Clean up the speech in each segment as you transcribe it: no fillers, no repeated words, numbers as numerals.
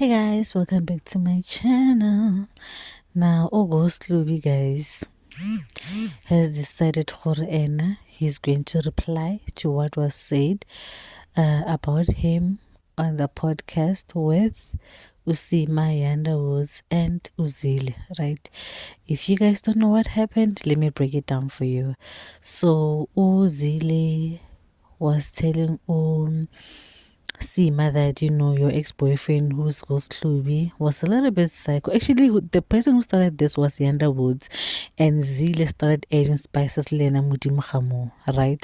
Hey guys, welcome back to my channel. Now, August Hlubhi, guys, has decided he's going to reply to what was said about him on the podcast with Yanda Woods and Zillie, right? If you guys don't know what happened, let me break it down for you. So, Zillie was telling Sima that your ex-boyfriend who's Hlubhi was a little bit psycho. Actually, the person who started this was Yanda Woods, and Zillie started adding spices Lena Mudimhamo, right?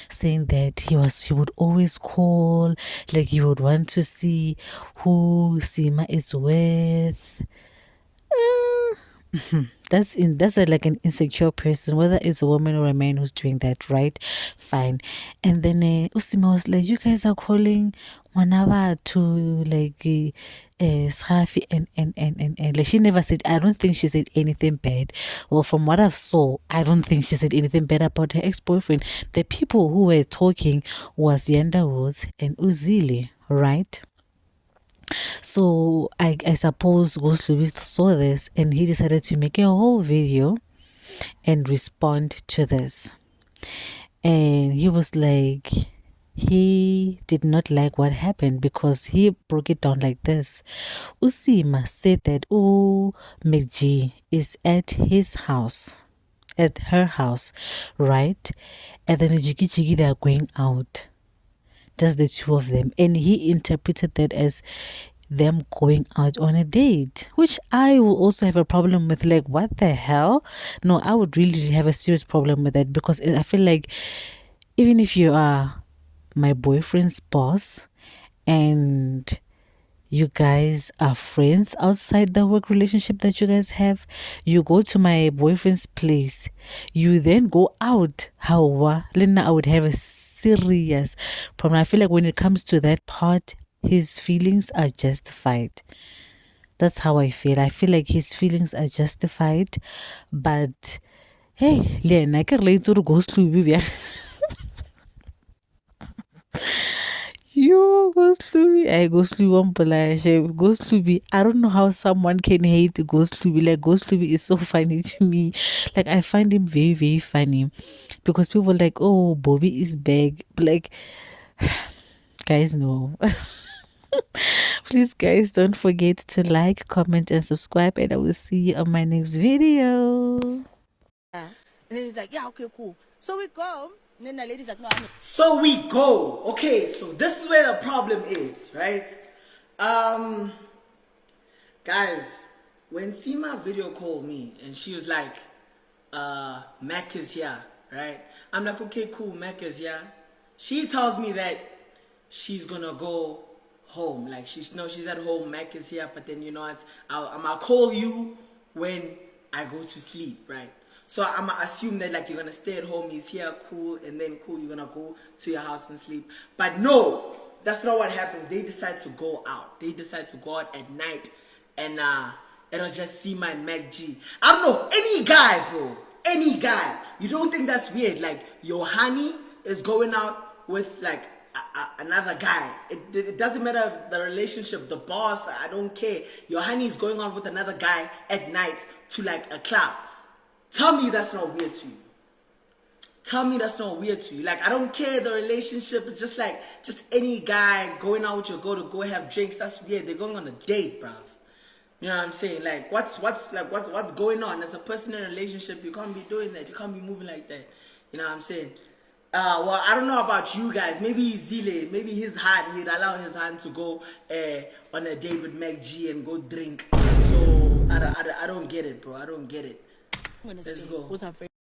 Saying that he would always call, like he would want to see who Sima is with. That's like an insecure person, whether it's a woman or a man who's doing that, right? Fine. And then Usima was like, you guys are calling Wanava to like Srafi and like she never said, I don't think she said anything bad. Well, from what I've saw, I don't think she said anything bad about her ex-boyfriend. The people who were talking was Yanda Woods and Zillie, right? So I suppose Ghost Louis saw this and he decided to make a whole video and respond to this. And he was like, he did not like what happened because he broke it down like this. Usima said that McG is at his house, at her house, right? And then Jiggy Jiggy, they are going out. Just the two of them. And he interpreted that as them going out on a date, which I will also have a problem with. Like, what the hell? No, I would really have a serious problem with that because I feel like even if you are my boyfriend's boss and you guys are friends outside the work relationship that you guys have, you go to my boyfriend's place, you then go out. How Lena, I would have a serious problem. I feel like when it comes to that part, his feelings are justified. That's how I feel. I feel like his feelings are justified. But hey, Lena, I can relate to Ghost Hlubhi. You Ghost Hlubhi. I Ghost Hlubhi. Ghost Hlubhi. I don't know how someone can hate Ghost Hlubhi. Like, Ghost Hlubhi is so funny to me. Like, I find him very, very funny. Because people are like, oh, Bobby is back. Like, guys, no. Please, guys, don't forget to like, comment, and subscribe, and I will see you on my next video. And then he's like, yeah, okay, cool. So we go. And then the lady's like, no, I'm not. So we go. Okay, so this is where the problem is, right? Guys, when Sima video called me and she was like, Mac is here, right? I'm like, okay, cool, Mac is here. She tells me that she's gonna go home. Like, she's at home, Mac is here, but then you know what? I'm gonna call you when I go to sleep, right? So I'm gonna assume that like you're gonna stay at home, he's here, cool, and then cool, you're gonna go to your house and sleep. But no, that's not what happens. They decide to go out. They decide to go out at night, and it'll just Sima and Mac G. I don't know, any guy, bro, any guy. You don't think that's weird? Like, your honey is going out with like another guy. It doesn't matter the relationship, the boss, I don't care. Your honey is going out with another guy at night to like a club. Tell me that's not weird to you. Tell me that's not weird to you. Like, I don't care the relationship. It's just like, just any guy going out with your girl to go have drinks. That's weird. They're going on a date, bruv. You know what I'm saying? Like, what's going on? As a person in a relationship, you can't be doing that. You can't be moving like that. You know what I'm saying? Well, I don't know about you guys. Maybe Zillie, maybe he'd allow his hand to go on a date with Mac G and go drink. So I don't get it, bro. I don't get it. Let's go.